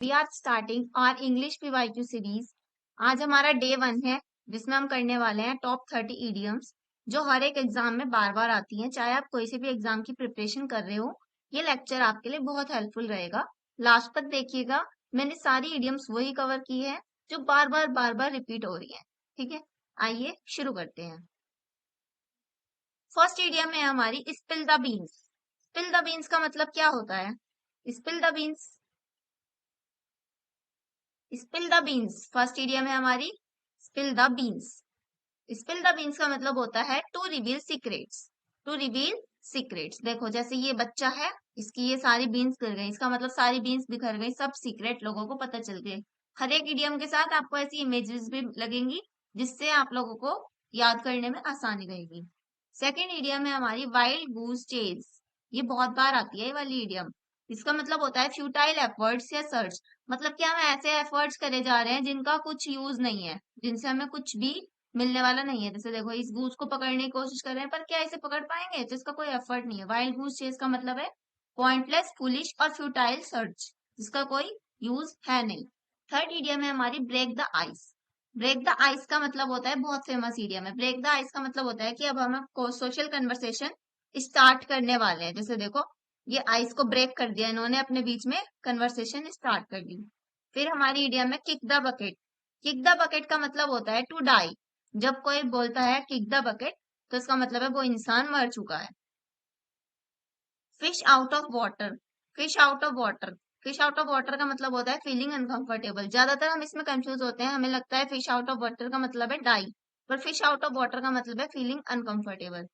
We are starting our English PYQ series. आज हमारा day 1 है जिसमें हम करने वाले हैं टॉप 30 इडियम्स जो हर एक एग्जाम में बार बार आती हैं। चाहे आप कोई से भी एग्जाम की प्रिपरेशन कर रहे हो, ये लेक्चर आपके लिए बहुत हेल्पफुल रहेगा। लास्ट तक देखिएगा, मैंने सारी इडियम्स वही कवर की है जो बार बार रिपीट हो रही है। ठीक है, आइए शुरू करते हैं। फर्स्ट इडियम है हमारी spill the beans. Spill the beans का मतलब क्या होता है? Spill the beans, spill the beans first idiom है हमारी spill the beans. Spill the beans का मतलब होता है to reveal secrets. To reveal secrets, देखो जैसे ये बच्चा है, इसकी ये सारी बीन्स गिर गई, इसका मतलब सारी बीन्स बिखर गई, सब सीक्रेट लोगों को पता चल गए। हर एक इडियम के साथ आपको ऐसी इमेजेस भी लगेंगी जिससे आप लोगों को याद करने में आसानी रहेगी। सेकेंड इडियम है हमारी वाइल्ड गूज चेज। ये बहुत बार आती है ये वाली इडियम। इसका मतलब होता है फ्यूटाइल एफर्ट्स या सर्च। मतलब क्या, हम ऐसे एफर्ट्स करे जा रहे हैं जिनका कुछ यूज नहीं है, जिनसे हमें कुछ भी मिलने वाला नहीं है। जैसे देखो, इस गूज को पकड़ने की कोशिश कर रहे हैं पर क्या इसे पकड़ पाएंगे? तो इसका कोई एफर्ट नहीं है। वाइल्ड गूज चेज का मतलब है पॉइंटलेस, फुलिश और फ्यूटाइल सर्च, जिसका कोई यूज है नहीं। थर्ड इडियम है हमारी break the ice. Break the ice का मतलब होता है, बहुत फेमस इडियम है। ब्रेक द आइस का मतलब होता है कि अब हम सोशल कन्वर्सेशन स्टार्ट करने वाले हैं। जैसे देखो, ये आइस को ब्रेक कर दिया इन्होंने, अपने बीच में कन्वर्सेशन स्टार्ट कर दी। फिर हमारी इडियम है kick the bucket. Kick the bucket का मतलब होता है टू डाई। जब कोई बोलता है किक द बकेट, तो इसका मतलब है वो इंसान मर चुका है। Fish out of water. Fish out of water, fish out of water का मतलब होता है फीलिंग अनकंफर्टेबल। ज्यादातर हम इसमें कंफ्यूज होते हैं, हमें लगता है फिश आउट ऑफ वाटर का मतलब है डाई, पर फिश आउट ऑफ वाटर का मतलब है फीलिंग अनकंफर्टेबल।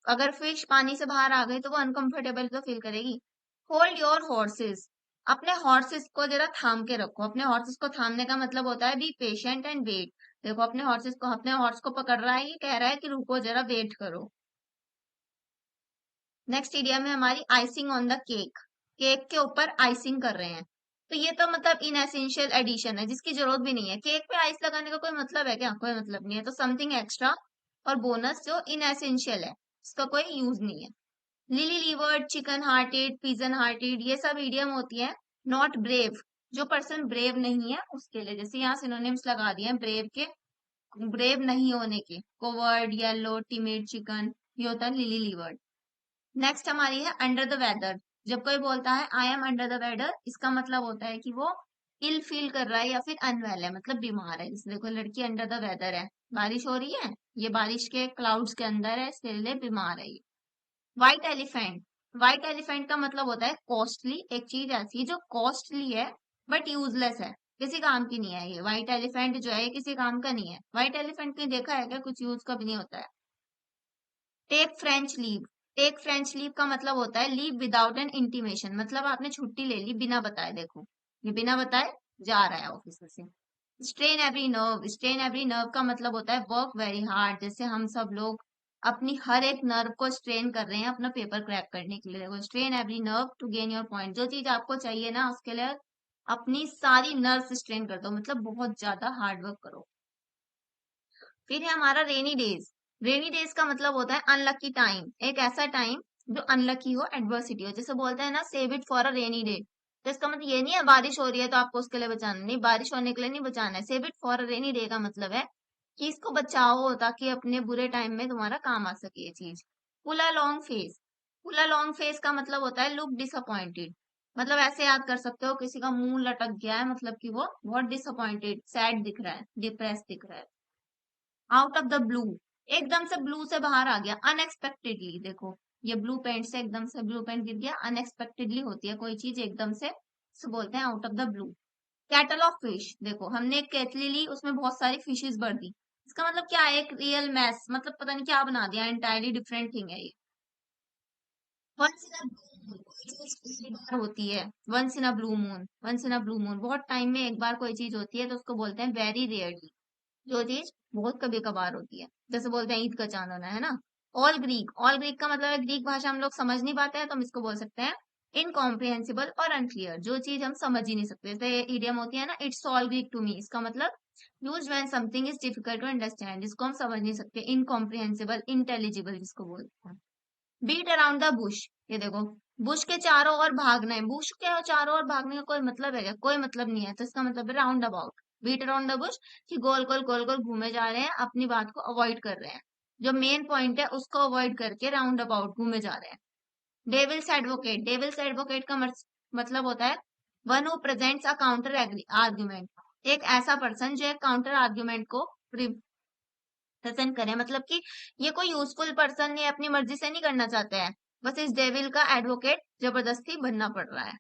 अगर फिश पानी से बाहर आ गई तो वो अनकंफर्टेबल तो फील करेगी। Hold your horses. अपने हॉर्सेस को जरा थाम के रखो। अपने हॉर्सेस को थामने का मतलब होता है बी पेशेंट एंड वेट। देखो, अपने हॉर्सेस को, अपने हॉर्स को पकड़ रहा है, ये कह रहा है कि रुको जरा, वेट करो। नेक्स्ट इडियम है हमारी icing on the cake. Cake के ऊपर आइसिंग कर रहे हैं, तो ये तो मतलब इन एसेंशियल एडिशन है जिसकी जरूरत भी नहीं है। केक पे आइस लगाने का कोई मतलब है क्या? कोई मतलब नहीं है। तो समथिंग एक्स्ट्रा और बोनस जो इन एसेंशियल है, इसका कोई यूज नहीं है। Lily livered, chicken hearted, pigeon hearted, ये सब इडियम होती है। नॉट ब्रेव, जो पर्सन ब्रेव नहीं है उसके लिए। जैसे यहाँ सिनोनिम्स लगा दिए हैं ब्रेव के, ब्रेव नहीं होने के, कोवर्ड, येलो, टिमिड, चिकन, ये होता है लिली लीवर्ड। नेक्स्ट हमारी है अंडर द वेदर। जब कोई बोलता है I am under the weather, इसका मतलब होता है कि वो इल फील कर रहा है या फिर अनवेल है, मतलब बीमार है। जैसे देखो, लड़की अंडर द वेदर है, बारिश हो रही है, ये बारिश के क्लाउड्स के अंदर है, इसके लिए बीमार है ये। White elephant. व्हाइट एलिफेंट का मतलब होता है कॉस्टली। एक चीज ऐसी जो कॉस्टली है बट यूजलेस है, किसी काम की नहीं है। ये व्हाइट एलिफेंट जो है ये किसी काम का नहीं है। व्हाइट एलिफेंट कहीं देखा है क्या? कुछ यूज का भी नहीं होता है। Take French leave. Take French leave का मतलब होता है लीव विदाउट एन इंटीमेशन। मतलब आपने छुट्टी ले ली बिना बताए। देखो, ये बिना बताए जा रहा है ऑफिस से। Strain every nerve. Strain every nerve का मतलब होता है वर्क वेरी हार्ड। जैसे हम सब लोग अपनी हर एक नर्व को स्ट्रेन कर रहे हैं अपना पेपर क्रैक करने के लिए। देखो, strain every nerve to gain your point. जो चीज आपको चाहिए ना, उसके लिए अपनी सारी नर्व स्ट्रेन कर दो, मतलब बहुत ज्यादा हार्ड वर्क करो। फिर है हमारा रेनी डेज। रेनी डेज का मतलब होता है अनलकी टाइम। एक ऐसा टाइम जो अनलकी हो, एडवर्सिटी हो। जैसे बोलते हैं ना, save it for a rainy day. तो इसका मतलब ये नहीं है बारिश हो रही है तो आपको उसके लिए बचाना नहीं, बारिश होने के लिए नहीं बचाना है। Save it for a rainy day का मतलब है कि इसको बचाओ ताकि अपने बुरे टाइम में तुम्हारा काम आ सके ये चीज। Pull a long face. Pull a long face का मतलब होता है लुक डिसअपॉइंटेड। मतलब ऐसे याद कर सकते हो, किसी का मुंह लटक गया है, मतलब कि वो बहुत डिसअपॉइंटेड, सैड दिख रहा है, डिप्रेस दिख रहा है। आउट ऑफ द ब्लू, एकदम से ब्लू से बाहर आ गया, अनएक्सपेक्टेडली। देखो, ये ब्लू पेंट से एकदम से ब्लू पेंट गिर गया, अनएक्सपेक्टेडली होती है कोई चीज एकदम से, इसको बोलते हैं out of the blue. Cattle of fish. देखो, हमने एक केतली ली, उसमें बहुत सारी फिशेस भर दी, इसका मतलब क्या है? एक रियल मैस, मतलब पता नहीं क्या बना दिया, एंटायरली डिफरेंट थिंग है ये। वंस इन अ होती है, once in a blue moon. Once in a blue moon, बहुत टाइम में एक बार कोई चीज होती है तो उसको बोलते हैं वेरी रेयरली। जो चीज बहुत कभी कभार होती है, जैसे बोलते हैं ईद का चांद होना, है ना। All Greek. ऑल ग्रीक का मतलब है ग्रीक भाषा हम लोग समझ नहीं पाते हैं तो हम इसको बोल सकते हैं इनकॉम्प्रिहेंसिबल और अनक्लियर। जो चीज हम समझ ही नहीं सकते, जैसे इडियम होती है ना, it's all Greek to me, इसका मतलब use when something is difficult to understand, जिसको हम समझ नहीं सकते। इनकॉम्प्रिहेंसिबल, इंटेलिजिबल जिसको बोलते हैं। Beat around the bush. ये देखो, बुश के चारों ओर भागना है, बुश के चारों ओर भागने का कोई मतलब है क्या? कोई मतलब नहीं है, तो इसका मतलब है round about, beat around the bush, कि गोल गोल घूमे जा रहे हैं, अपनी बात को अवॉइड कर रहे हैं, जो मेन पॉइंट है उसको अवॉइड करके राउंड अबाउट घूमे जा रहे हैं। डेविल्स एडवोकेट, डेविल्स एडवोकेट का मतलब होता है one who presents a counter argument, एक ऐसा पर्सन जो एक काउंटर आर्ग्यूमेंट को प्रेजेंट करे, मतलब कि ये कोई यूजफुल पर्सन नहीं, अपनी मर्जी से नहीं करना चाहता है, बस इस डेविल का एडवोकेट जबरदस्ती बनना पड़ रहा है।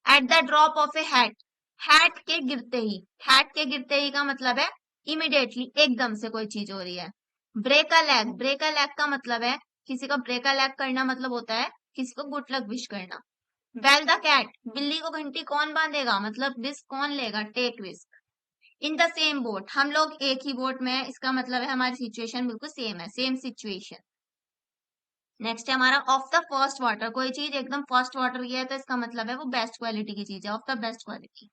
At the drop of A hat, hat के गिरते ही, हैट के गिरते ही का मतलब है इमिडिएटली, एकदम से कोई चीज हो रही है। Break a leg, break a leg का मतलब है किसी का ब्रेक अ लेग करना, मतलब होता है किसी को गुड लक विश करना। बेल द कैट, बिल्ली को घंटी कौन बांधेगा, मतलब रिस्क कौन लेगा, take risk. In the same boat, हम लोग एक ही बोट में है, इसका मतलब है हमारी सिचुएशन बिल्कुल सेम है, सेम सिचुएशन। नेक्स्ट है हमारा ऑफ द फर्स्ट वाटर, कोई चीज एकदम फर्स्ट वाटर की है तो इसका मतलब है वो बेस्ट क्वालिटी की चीज है, of the best quality.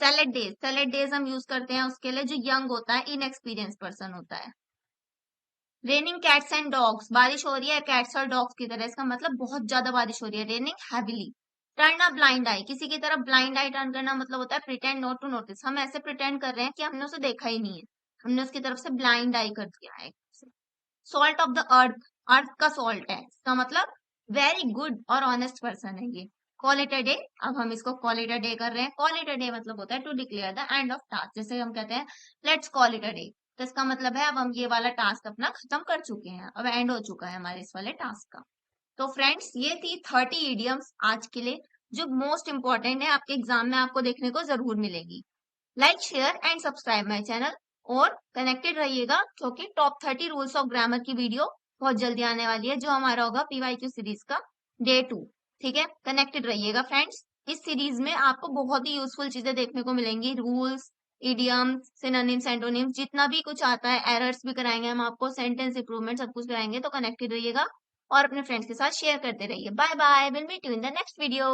Salad days, salad days हम यूज करते हैं उसके लिए जो यंग होता है, इनएक्सपीरियंस पर्सन होता है। रेनिंग कैट्स एंड डॉग्स, बारिश हो रही है कैट्स और डॉग्स की तरह, इसका मतलब बहुत ज्यादा बारिश हो रही है, raining heavily. Turn a blind eye, किसी की तरफ ब्लाइंड आई टर्न करना मतलब होता है प्रिटेंड नॉट टू नोटिस, हम ऐसे प्रिटेंड कर रहे हैं कि हमने उसे देखा ही नहीं है, हमने उसकी तरफ से ब्लाइंड आई कर दिया है। सॉल्ट ऑफ द अर्थ, अर्थ का सॉल्ट है, इसका मतलब वेरी गुड और ऑनेस्ट पर्सन है ये। कॉल इट अ डे, अब हम इसको कॉल इट अ डे कर रहे हैं, कॉल इट अ डे मतलब होता है to declare the end of task, जैसे हम कहते हैं let's call it a day, तो इसका मतलब है अब हम ये वाला टास्क अपना खत्म कर चुके हैं, अब एंड हो चुका है हमारे इस वाले टास्क का। तो फ्रेंड्स ये थी 30 इडियम्स आज के लिए, जो मोस्ट इंपॉर्टेंट है, आपके एग्जाम में आपको देखने को जरूर मिलेगी। Like share and subscribe my channel, और कनेक्टेड रहिएगा क्योंकि टॉप 30 रूल्स ऑफ ग्रामर की वीडियो बहुत जल्दी आने वाली है, जो हमारा होगा पीवाईक्यू सीरीज का डे 2। ठीक है, कनेक्टेड रहिएगा फ्रेंड्स, इस सीरीज में आपको बहुत ही यूजफुल चीजें देखने को मिलेंगी, रूल्स, इडियम्स, सिनोनिम्स, एंटोनिम्स, जितना भी कुछ आता है, एरर्स भी कराएंगे हम आपको, सेंटेंस इंप्रूवमेंट सब कुछ कराएंगे, तो कनेक्टेड रहिएगा और अपने फ्रेंड्स के साथ शेयर करते रहिए। Bye bye, will meet you in the next video.